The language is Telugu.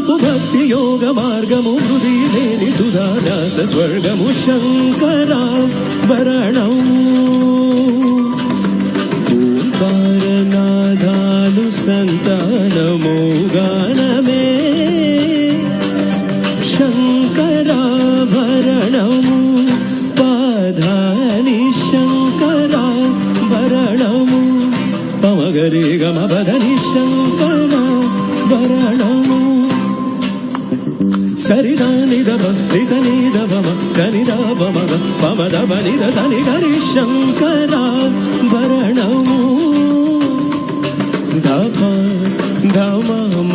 మలుపు భక్తి యోగ మార్గము హృది లేని సుధారాస స్వర్గము శంకరాభరణం ఓంకారనాదాలు సంతానమో గానమే శంకరాభరణము పాధాని శంకరాభరణము పమగరి గమపదని శంకరాభరణము సరి సని దవ సని దవ గని దవ మగ పమ దవ నిద సని గరి శంకరాభరణము ధమ ధమ